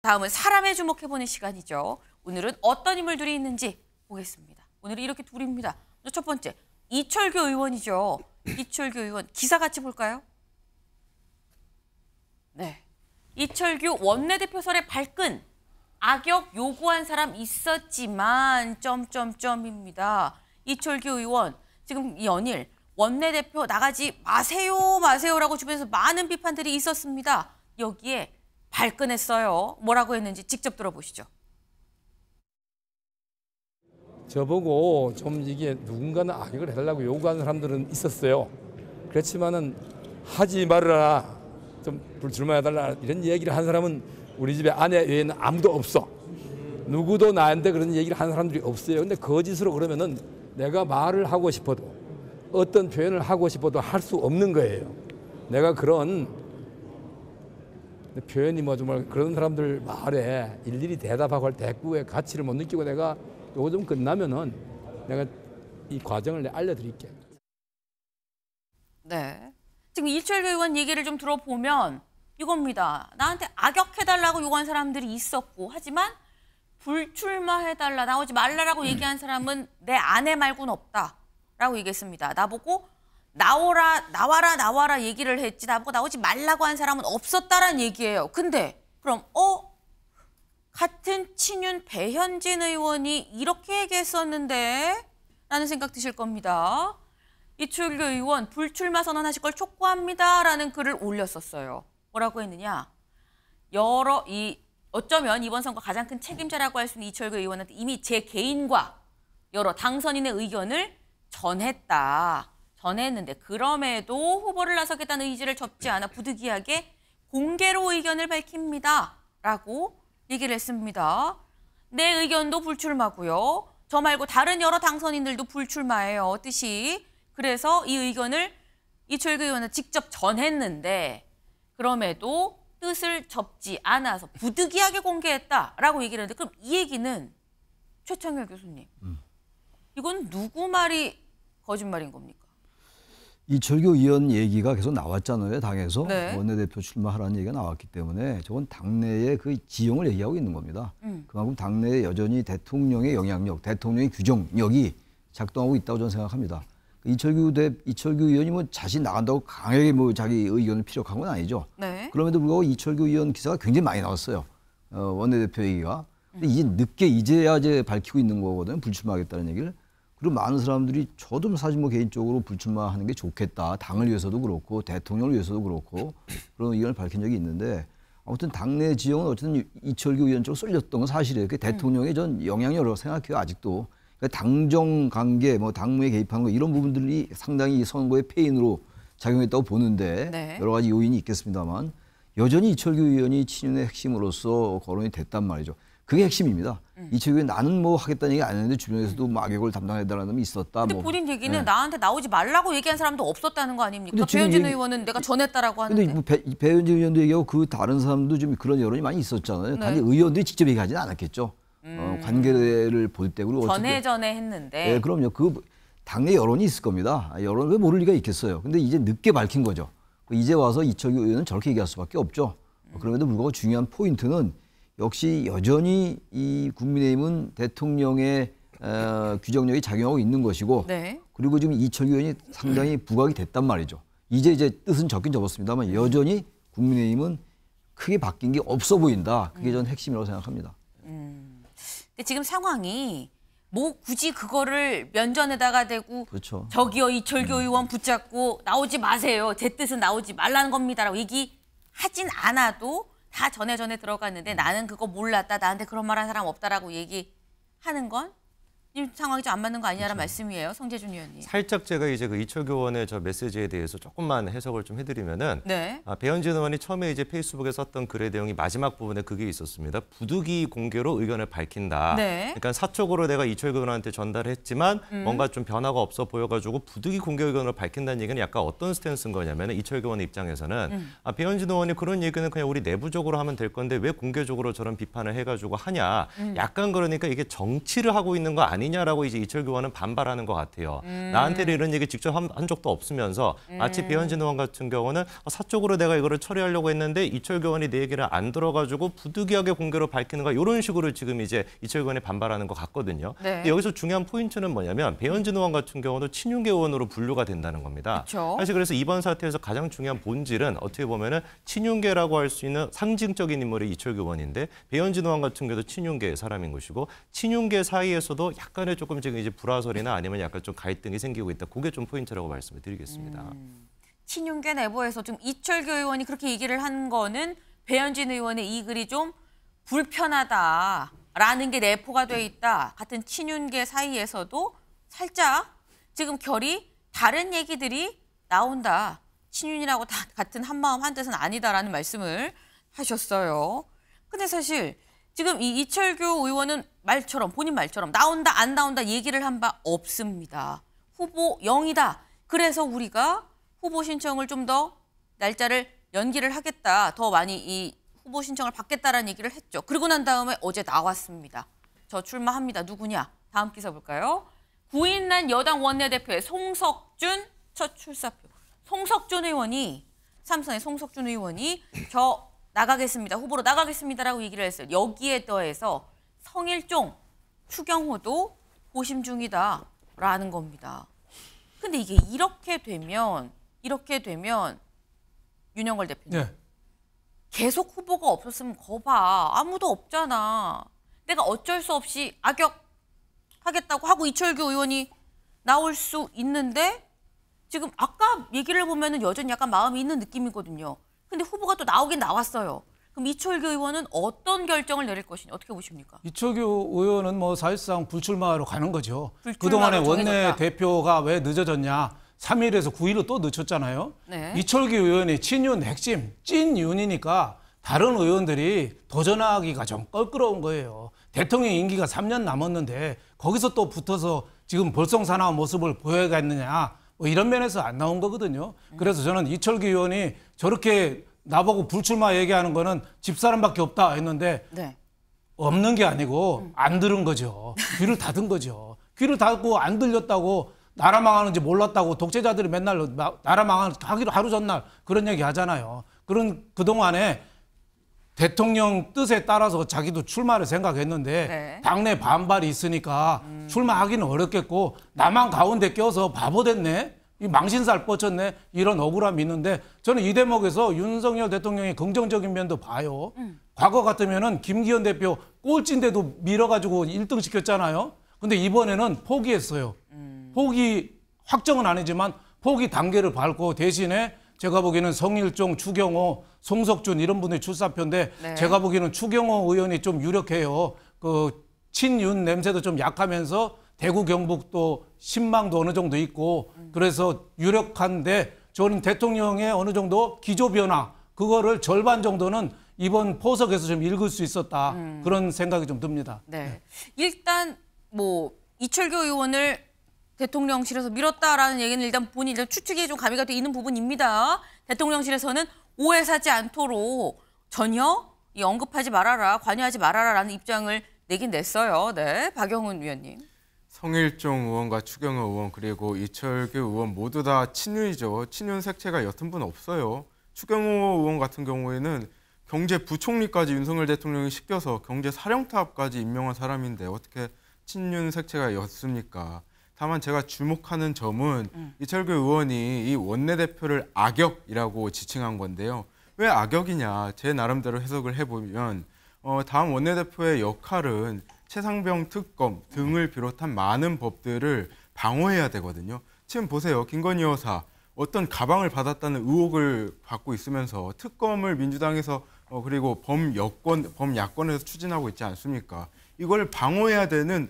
다음은 사람에 주목해보는 시간이죠. 오늘은 어떤 인물들이 있는지 보겠습니다. 오늘은 이렇게 둘입니다. 첫 번째, 이철규 의원이죠. 이철규 의원, 기사 같이 볼까요? 네, 이철규 원내대표설의 발끈, 악역 요구한 사람 있었지만 점점점입니다. 이철규 의원, 지금 이 연일 원내대표 나가지 마세요라고 주변에서 많은 비판들이 있었습니다. 여기에 발끈했어요. 뭐라고 했는지 직접 들어보시죠. 저보고 좀 이게 누군가는 악역을 해달라고 요구하는 사람들은 있었어요. 그렇지만은 하지 말아라, 좀 불출마해달라 이런 얘기를 한 사람은 우리 집에 아내 외에는 아무도 없어. 누구도 나한테 그런 얘기를 하는 사람들이 없어요. 근데 거짓으로 그러면은 내가 말을 하고 싶어도 어떤 표현을 하고 싶어도 할 수 없는 거예요. 내가 그런 표현이 뭐 정말 그런 사람들 말에 일일이 대답하고 할 대꾸의 가치를 못 느끼고 내가 요거 좀 끝나면은 내가 이 과정을 내가 알려드릴게. 네, 지금 이철규 의원 얘기를 좀 들어보면 이겁니다. 나한테 악역해달라고 요구한 사람들이 있었고, 하지만 불출마해달라, 나오지 말라라고 얘기한 사람은 내 아내 말고는 없다라고 얘기했습니다. 나보고 나와라 얘기를 했지, 나보고 나오지 말라고 한 사람은 없었다라는 얘기예요. 근데 그럼 같은 친윤 배현진 의원이 이렇게 얘기했었는데 라는 생각 드실 겁니다. 이철규 의원 불출마 선언하실 걸 촉구합니다라는 글을 올렸었어요. 뭐라고 했느냐? 어쩌면 이번 선거 가장 큰 책임자라고 할 수 있는 이철규 의원한테 이미 제 개인과 여러 당선인의 의견을 전했는데 그럼에도 후보를 나서겠다는 의지를 접지 않아 부득이하게 공개로 의견을 밝힙니다. 라고 얘기를 했습니다. 내 의견도 불출마고요. 저 말고 다른 여러 당선인들도 불출마예요. 뜻이. 그래서 이 의견을 이철규 의원은 직접 전했는데 그럼에도 뜻을 접지 않아서 부득이하게 공개했다라고 얘기를 했는데, 그럼 이 얘기는 최창렬 교수님, 이건 누구 말이 거짓말인 겁니까? 이철규 의원 얘기가 계속 나왔잖아요. 당에서. 네. 원내대표 출마하라는 얘기가 나왔기 때문에 저건 당내의 그 지형을 얘기하고 있는 겁니다. 그만큼 당내에 여전히 대통령의 영향력, 대통령의 규정력이 작동하고 있다고 저는 생각합니다. 이철규 의원이 뭐 자신 나간다고 강하게 뭐 자기 의견을 피력한 건 아니죠. 네. 그럼에도 불구하고 이철규 의원 기사가 굉장히 많이 나왔어요. 원내대표 얘기가. 근데 이제야 밝히고 있는 거거든요. 불출마하겠다는 얘기를. 그리고 많은 사람들이 저도 사실 뭐 개인적으로 불출마하는 게 좋겠다. 당을 위해서도 그렇고 대통령을 위해서도 그렇고 그런 의견을 밝힌 적이 있는데, 아무튼 당내 지형은 어쨌든 이철규 의원 쪽으로 쏠렸던 건 사실이에요. 대통령의 전 영향력이라고 생각해요. 아직도. 그러니까 당정 관계, 뭐 당무에 개입한 거 이런 부분들이 상당히 선거의 패인으로 작용했다고 보는데, 네. 여러 가지 요인이 있겠습니다만 여전히 이철규 의원이 친윤의 핵심으로서 거론이 됐단 말이죠. 그게 핵심입니다. 이철규 의원 나는 뭐 하겠다는 얘기 안 했는데 주변에서도 뭐 악역을 담당해달라는 놈이 있었다. 근데 본인 얘기는 나한테 나오지 말라고 얘기한 사람도 없었다는 거 아닙니까? 배현진 의원은 내가 전했다라고 하는데. 근데 뭐 배현진 의원도 얘기하고 그 다른 사람도 좀 그런 여론이 많이 있었잖아요. 네. 단지 의원들이 직접 얘기하지는 않았겠죠. 관계를 볼 때. 그리고 전에 했는데. 네, 그럼요. 그 당내 여론이 있을 겁니다. 여론 왜 모를 리가 있겠어요. 근데 이제 늦게 밝힌 거죠. 이제 와서 이철규 의원은 저렇게 얘기할 수밖에 없죠. 그럼에도 불구하고 중요한 포인트는 역시 여전히 이 국민의힘은 대통령의 규정력이 작용하고 있는 것이고, 네. 그리고 지금 이철규 의원이 상당히 부각이 됐단 말이죠. 이제 뜻은 적긴 접었습니다만 여전히 국민의힘은 크게 바뀐 게 없어 보인다. 그게 전 핵심이라고 생각합니다. 근데 지금 상황이 뭐 굳이 그거를 면전에다가 대고 그렇죠. 저기요 이철규 의원 붙잡고 나오지 마세요. 제 뜻은 나오지 말라는 겁니다라고 얘기하진 않아도 다 전에 들어갔는데 나는 그거 몰랐다. 나한테 그런 말 한 사람 없다라고 얘기하는 건 지금 상황이 좀 안 맞는 거 아니냐는 말씀이에요. 성재준 의원님. 살짝 제가 이제 그 이철규 의원의 저 메시지에 대해서 조금만 해석을 좀 해드리면은, 네. 배현진 의원이 처음에 이제 페이스북에 썼던 글의 내용이 마지막 부분에 그게 있었습니다. 부득이 공개로 의견을 밝힌다. 네. 그러니까 사적으로 내가 이철규 의원한테 전달했지만 뭔가 좀 변화가 없어 보여가지고 부득이 공개 의견을 밝힌다는 얘기는 약간 어떤 스탠스인 거냐면, 이철규 의원 입장에서는 배현진 의원이 그런 얘기는 그냥 우리 내부적으로 하면 될 건데 왜 공개적으로 저런 비판을 해가지고 하냐. 약간 그러니까 이게 정치를 하고 있는 거 아니냐. 아니냐라고 이제 이철규 의원은 반발하는 것 같아요. 나한테는 이런 얘기 직접 한 적도 없으면서 마치 배현진 의원 같은 경우는 사적으로 내가 이거를 처리하려고 했는데 이철규 의원이 내 얘기를 안 들어가지고 부득이하게 공개로 밝히는 거 이런 식으로 지금 이제 이철규 의원이 반발하는 것 같거든요. 네. 근데 여기서 중요한 포인트는 뭐냐면 배현진 의원 같은 경우도 친윤계 의원으로 분류가 된다는 겁니다. 그쵸. 사실 그래서 이번 사태에서 가장 중요한 본질은 어떻게 보면은 친윤계라고 할 수 있는 상징적인 인물이 이철규 의원인데 배현진 의원 같은 경우도 친윤계의 사람인 것이고 친윤계 사이에서도 약간의 조금 지금 이제 불화설이나 아니면 약간 좀 갈등이 생기고 있다. 그게 좀 포인트라고 말씀을 드리겠습니다. 친윤계 내부에서 좀 이철규 의원이 그렇게 얘기를 한 거는 배현진 의원의 이 글이 좀 불편하다라는 게 내포가 돼 있다. 같은 친윤계 사이에서도 살짝 지금 결이 다른 얘기들이 나온다. 친윤이라고 다 같은 한마음 한뜻은 아니다라는 말씀을 하셨어요. 근데 사실 지금 이 이철규 의원은 말처럼 본인 말처럼 나온다 안 나온다 얘기를 한 바 없습니다. 후보 0이다. 그래서 우리가 후보 신청을 좀 더 날짜를 연기를 하겠다. 더 많이 이 후보 신청을 받겠다라는 얘기를 했죠. 그러고 난 다음에 어제 나왔습니다. 저 출마합니다. 누구냐? 다음 기사 볼까요? 구인난 여당 원내대표의 송석준 첫 출사표. 송석준 의원이 삼선의 송석준 의원이 저 나가겠습니다. 후보로 나가겠습니다라고 얘기를 했어요. 여기에 더해서 성일종, 추경호도 고심 중이다라는 겁니다. 근데 이게 이렇게 되면 윤영걸 대표님 네. 계속 후보가 없었으면 거봐 아무도 없잖아. 내가 어쩔 수 없이 악역하겠다고 하고 이철규 의원이 나올 수 있는데 지금 아까 얘기를 보면은 여전히 약간 마음이 있는 느낌이거든요. 근데 후보가 또 나오긴 나왔어요. 그럼 이철규 의원은 어떤 결정을 내릴 것이냐 어떻게 보십니까? 이철규 의원은 뭐 사실상 불출마로 가는 거죠. 불출마로 그동안에 정해졌다. 원내 대표가 왜 늦어졌냐. 3일에서 9일로 또 늦췄잖아요. 네. 이철규 의원이 친윤 핵심, 찐윤이니까 다른 의원들이 도전하기가 좀 껄끄러운 거예요. 대통령 임기가 3년 남았는데 거기서 또 붙어서 지금 볼썽사나운 모습을 보여야겠느냐. 뭐 이런 면에서 안 나온 거거든요. 그래서 저는 이철규 의원이 저렇게 나보고 불출마 얘기하는 거는 집사람밖에 없다 했는데 네. 없는 게 아니고 안 들은 거죠. 귀를 닫은 거죠. 귀를 닫고 안 들렸다고 나라 망하는지 몰랐다고 독재자들이 맨날 나라 망하기로 하루 전날 그런 얘기 하잖아요. 그동안에 대통령 뜻에 따라서 자기도 출마를 생각했는데 네. 당내 반발이 있으니까 출마하기는 어렵겠고 나만 가운데 껴서 바보 됐네. 이 망신살 뻗쳤네. 이런 억울함이 있는데 저는 이 대목에서 윤석열 대통령의 긍정적인 면도 봐요. 과거 같으면은 김기현 대표 꼴찌인데도 밀어가지고 1등 시켰잖아요. 근데 이번에는 포기했어요. 포기 확정은 아니지만 포기 단계를 밟고 대신에 제가 보기에는 성일종, 추경호, 송석준 이런 분의 출사표인데 네. 제가 보기에는 추경호 의원이 좀 유력해요. 그 친윤 냄새도 좀 약하면서 대구 경북도 신망도 어느 정도 있고 그래서 유력한데 저는 대통령의 어느 정도 기조 변화 그거를 절반 정도는 이번 포석에서 좀 읽을 수 있었다. 그런 생각이 좀 듭니다. 네. 일단 뭐 이철규 의원을 대통령실에서 밀었다라는 얘기는 일단 본인이 추측이 좀 가미가 돼 있는 부분입니다. 대통령실에서는 오해 사지 않도록 전혀 언급하지 말아라, 관여하지 말아라라는 입장을 내긴 냈어요. 네, 박영훈 위원님. 성일종 의원과 추경호 의원 그리고 이철규 의원 모두 다 친윤이죠. 친윤 색채가 옅은 분 없어요. 추경호 의원 같은 경우에는 경제부총리까지 윤석열 대통령이 시켜서 경제사령탑까지 임명한 사람인데 어떻게 친윤 색채가 옅습니까? 다만 제가 주목하는 점은 이철규 의원이 이 원내대표를 악역이라고 지칭한 건데요. 왜 악역이냐? 제 나름대로 해석을 해보면 다음 원내대표의 역할은 최상병 특검 등을 비롯한 많은 법들을 방어해야 되거든요. 지금 보세요. 김건희 여사 어떤 가방을 받았다는 의혹을 받고 있으면서 특검을 민주당에서 그리고 범야권에서 추진하고 있지 않습니까? 이걸 방어해야 되는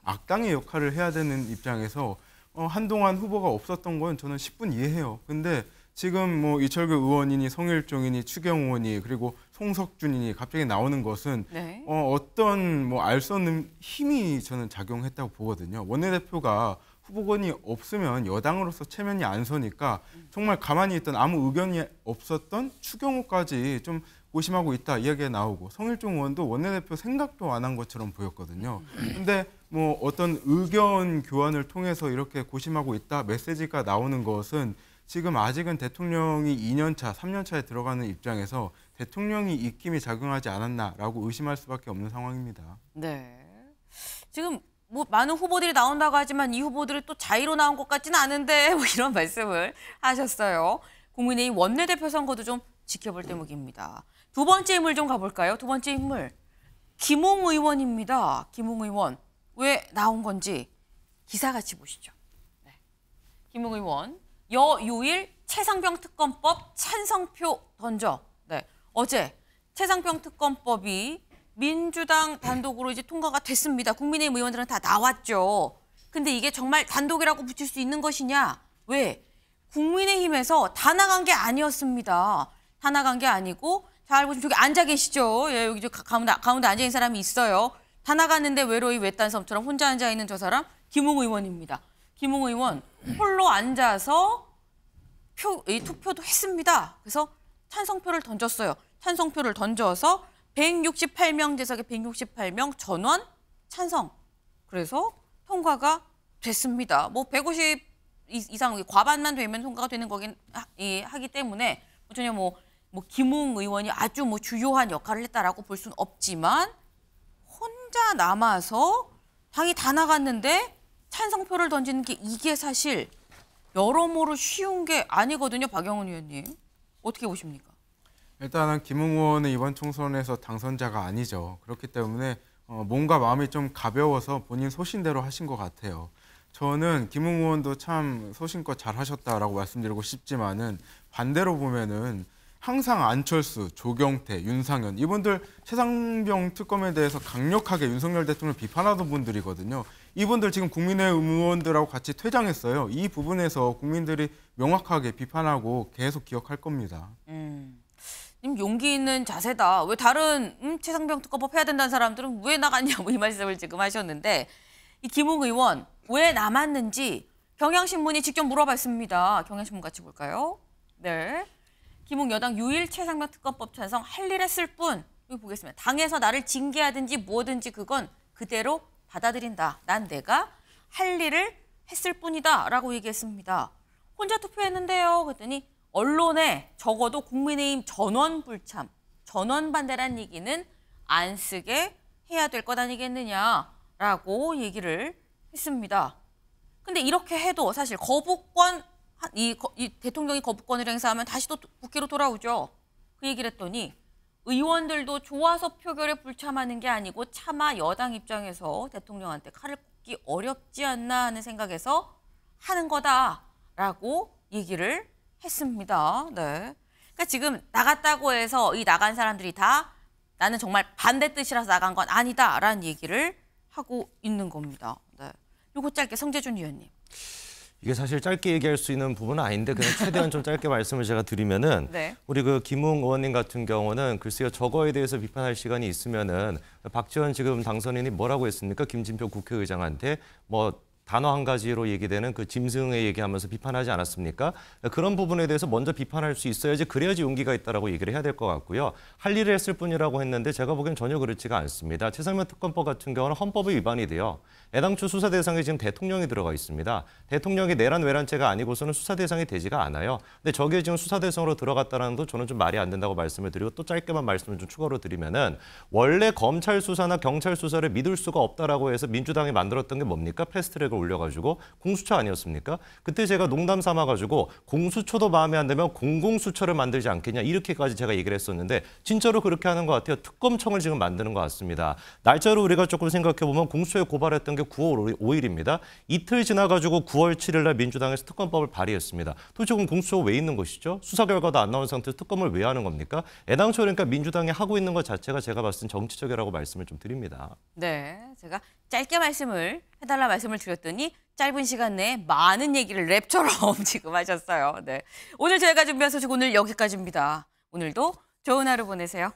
악당의 역할을 해야 되는 입장에서 한동안 후보가 없었던 건 저는 10분 이해해요. 근데 지금 뭐 이철규 의원이니 성일종이니 추경호 의원이 그리고 송석준이니 갑자기 나오는 것은 네. 어떤 뭐 알 수 없는 힘이 저는 작용했다고 보거든요. 원내대표가 후보군이 없으면 여당으로서 체면이 안 서니까 정말 가만히 있던 아무 의견이 없었던 추경호까지 좀 고심하고 있다 이야기가 나오고 성일종 의원도 원내대표 생각도 안 한 것처럼 보였거든요. 근데 뭐 어떤 의견 교환을 통해서 이렇게 고심하고 있다 메시지가 나오는 것은 지금 아직은 대통령이 2년차, 3년차에 들어가는 입장에서 대통령이 입김이 작용하지 않았나라고 의심할 수밖에 없는 상황입니다. 네. 지금 뭐 많은 후보들이 나온다고 하지만 이 후보들이 또 자의로 나온 것 같지는 않은데 뭐 이런 말씀을 하셨어요. 국민의힘 원내대표 선거도 좀 지켜볼 대목입니다. 두 번째 인물 좀 가볼까요? 두 번째 인물 김웅 의원입니다. 김웅 의원 왜 나온 건지 기사 같이 보시죠. 네. 김웅 의원 여유일 최상병 특검법 찬성표 던져. 네. 어제 최상병 특검법이 민주당 단독으로 이제 통과가 됐습니다. 국민의힘 의원들은 다 나왔죠. 근데 이게 정말 단독이라고 붙일 수 있는 것이냐? 왜? 국민의힘에서 다 나간 게 아니었습니다. 다 나간 게 아니고 잘 보시면 저기 앉아 계시죠. 예, 여기 가운데 앉아 있는 사람이 있어요. 다 나갔는데 외로이 외딴 섬처럼 혼자 앉아 있는 저 사람 김웅 의원입니다. 김웅 의원 홀로 앉아서 투표도 했습니다. 그래서 찬성표를 던졌어요. 찬성표를 던져서 168명 재석에 168명 전원 찬성. 그래서 통과가 됐습니다. 뭐 150 이상 과반만 되면 통과가 되는 거긴 하기 때문에 전혀 뭐 김웅 의원이 아주 뭐 주요한 역할을 했다라고 볼 수는 없지만 혼자 남아서 당이 다 나갔는데 찬성표를 던지는 게 이게 사실 여러모로 쉬운 게 아니거든요. 박영훈 의원님. 어떻게 보십니까? 일단은 김웅 의원은 이번 총선에서 당선자가 아니죠. 그렇기 때문에 몸과 마음이 좀 가벼워서 본인 소신대로 하신 것 같아요. 저는 김웅 의원도 참 소신껏 잘하셨다라고 말씀드리고 싶지만은 반대로 보면은 항상 안철수, 조경태, 윤상현 이분들 최상병 특검에 대해서 강력하게 윤석열 대통령을 비판하던 분들이거든요. 이분들 지금 국민의힘 의원들하고 같이 퇴장했어요. 이 부분에서 국민들이 명확하게 비판하고 계속 기억할 겁니다. 용기 있는 자세다. 왜 다른 최상병 특검법 해야 된다는 사람들은 왜 나갔냐고 이 말씀을 지금 하셨는데 이 김웅 의원 왜 남았는지 경향신문이 직접 물어봤습니다. 경향신문 같이 볼까요? 네. 김웅 여당 유일 최상병 특검법 찬성 할 일 했을 뿐. 여기 보겠습니다. 당에서 나를 징계하든지 뭐든지 그건 그대로 받아들인다. 난 내가 할 일을 했을 뿐이다. 라고 얘기했습니다. 혼자 투표했는데요. 그랬더니 언론에 적어도 국민의힘 전원 불참, 전원 반대란 얘기는 안 쓰게 해야 될 것 아니겠느냐라고 얘기를 했습니다. 근데 이렇게 해도 사실 거부권, 이 대통령이 거부권을 행사하면 다시 또 국회로 돌아오죠. 그 얘기를 했더니 의원들도 좋아서 표결에 불참하는 게 아니고 차마 여당 입장에서 대통령한테 칼을 꽂기 어렵지 않나 하는 생각에서 하는 거다라고 얘기를 했습니다. 네. 그러니까 지금 나갔다고 해서 이 나간 사람들이 다 나는 정말 반대 뜻이라서 나간 건 아니다라는 얘기를 하고 있는 겁니다. 네. 요거 짧게 성재준 위원님. 이게 사실 짧게 얘기할 수 있는 부분은 아닌데 그냥 최대한 좀 짧게 말씀을 제가 드리면은 네. 우리 그 김웅 의원님 같은 경우는 글쎄요 저거에 대해서 비판할 시간이 있으면은 박지원 지금 당선인이 뭐라고 했습니까? 김진표 국회의장한테 뭐 단어 한 가지로 얘기되는 그 짐승의 얘기하면서 비판하지 않았습니까? 그런 부분에 대해서 먼저 비판할 수 있어야지 그래야지 용기가 있다라고 얘기를 해야 될 것 같고요. 할 일을 했을 뿐이라고 했는데 제가 보기엔 전혀 그렇지가 않습니다. 최상병 특검법 같은 경우는 헌법의 위반이 돼요. 애당초 수사 대상에 지금 대통령이 들어가 있습니다. 대통령이 내란 외란죄가 아니고서는 수사 대상이 되지가 않아요. 근데 저게 지금 수사 대상으로 들어갔다는 것도 저는 좀 말이 안 된다고 말씀을 드리고 또 짧게만 말씀을 좀 추가로 드리면은 원래 검찰 수사나 경찰 수사를 믿을 수가 없다라고 해서 민주당이 만들었던 게 뭡니까? 패스트트랙을 올려가지고 공수처 아니었습니까? 그때 제가 농담 삼아가지고 공수처도 마음에 안 들면 공공수처를 만들지 않겠냐 이렇게까지 제가 얘기를 했었는데 진짜로 그렇게 하는 것 같아요. 특검청을 지금 만드는 것 같습니다. 날짜로 우리가 조금 생각해보면 공수처에 고발했던 게 9월 5일입니다. 이틀 지나가지고 9월 7일 날 민주당에서 특검법을 발의했습니다. 도대체 그럼 공수처가 왜 있는 것이죠? 수사 결과도 안 나온 상태에서 특검을 왜 하는 겁니까? 애당초 그러니까 민주당이 하고 있는 것 자체가 제가 봤을 땐 정치적이라고 말씀을 좀 드립니다. 네, 제가 짧게 말씀을 해달라 말씀을 드렸더니 짧은 시간 내에 많은 얘기를 랩처럼 지금 하셨어요. 네, 오늘 저희가 준비한 소식 오늘 여기까지입니다. 오늘도 좋은 하루 보내세요.